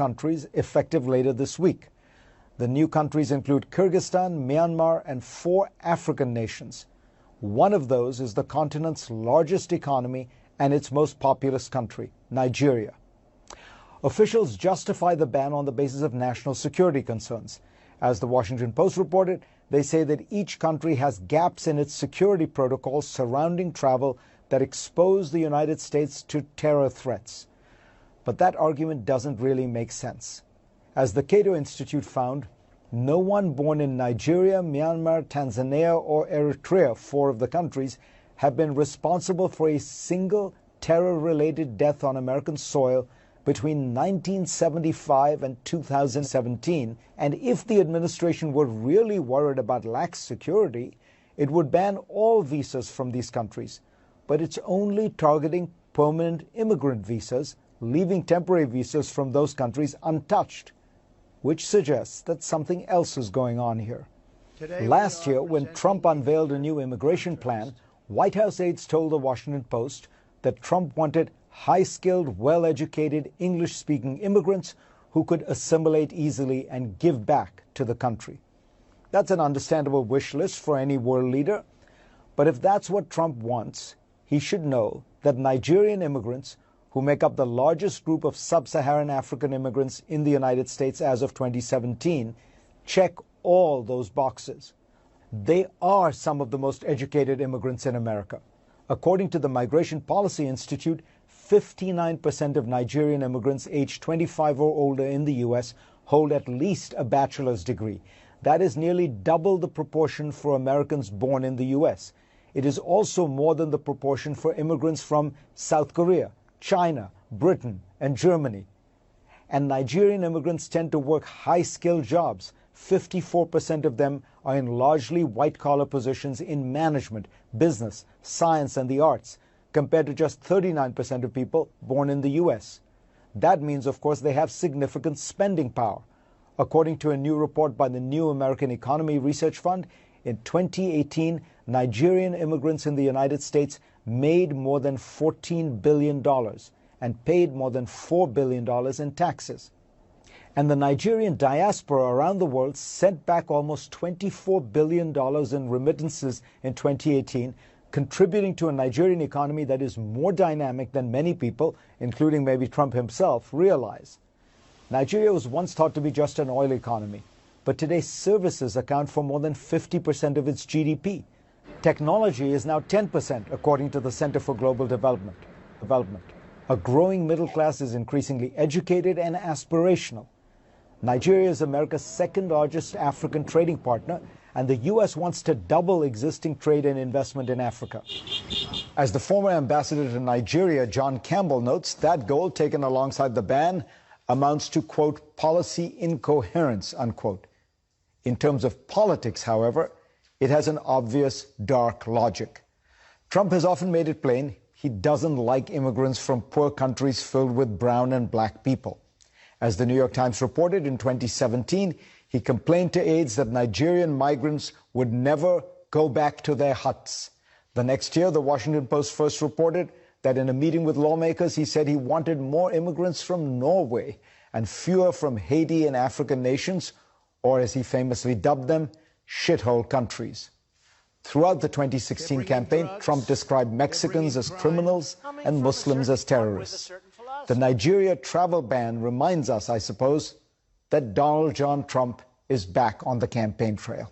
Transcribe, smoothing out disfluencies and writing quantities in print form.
countries effective later this week. The new countries include Kyrgyzstan, Myanmar, and 4 African nations. One of those is the continent's largest economy and its most populous country, Nigeria. Officials justify the ban on the basis of national security concerns. As the Washington Post reported, they say that each country has gaps in its security protocols surrounding travel that expose the United States to terror threats. But that argument doesn't really make sense. As the Cato Institute found, no one born in Nigeria, Myanmar, Tanzania, or Eritrea, 4 of the countries, have been responsible for a single terror-related death on American soil between 1975 and 2017. And if the administration were really worried about lax security, it would ban all visas from these countries. But it's only targeting permanent immigrant visas, leaving temporary visas from those countries untouched, which suggests that something else is going on here. Last year, when Trump unveiled a new immigration plan, White House aides told the Washington Post that Trump wanted high-skilled, well-educated, English-speaking immigrants who could assimilate easily and give back to the country. That's an understandable wish list for any world leader. But if that's what Trump wants, he should know that Nigerian immigrants, who make up the largest group of sub-Saharan African immigrants in the United States as of 2017, check all those boxes. They are some of the most educated immigrants in America. According to the Migration Policy Institute, 59% of Nigerian immigrants aged 25 or older in the U.S. hold at least a bachelor's degree. That is nearly double the proportion for Americans born in the U.S. It is also more than the proportion for immigrants from South Korea, China, Britain, and Germany. And Nigerian immigrants tend to work high-skilled jobs. 54% of them are in largely white-collar positions in management, business, science, and the arts, compared to just 39% of people born in the U.S. That means, of course, they have significant spending power. According to a new report by the New American Economy Research Fund, in 2018, Nigerian immigrants in the United States made more than $14 billion and paid more than $4 billion in taxes. And the Nigerian diaspora around the world sent back almost $24 billion in remittances in 2018, contributing to a Nigerian economy that is more dynamic than many people, including maybe Trump himself, realize. Nigeria was once thought to be just an oil economy, but today services account for more than 50% of its GDP. Technology is now 10%, according to the Center for Global Development. A growing middle class is increasingly educated and aspirational. Nigeria is America's second largest African trading partner, and the U.S. wants to double existing trade and investment in Africa. As the former ambassador to Nigeria, John Campbell, notes, that goal, taken alongside the ban, amounts to, quote, policy incoherence, unquote. In terms of politics, however, it has an obvious dark logic. Trump has often made it plain he doesn't like immigrants from poor countries filled with brown and black people. As the New York Times reported in 2017, he complained to aides that Nigerian migrants would never go back to their huts. The next year, the Washington Post first reported that in a meeting with lawmakers, he said he wanted more immigrants from Norway and fewer from Haiti and African nations, or as he famously dubbed them, shithole countries. Throughout the 2016 campaign, Trump described Mexicans as criminals and Muslims as terrorists. The Nigeria travel ban reminds us, I suppose, that Donald John Trump is back on the campaign trail.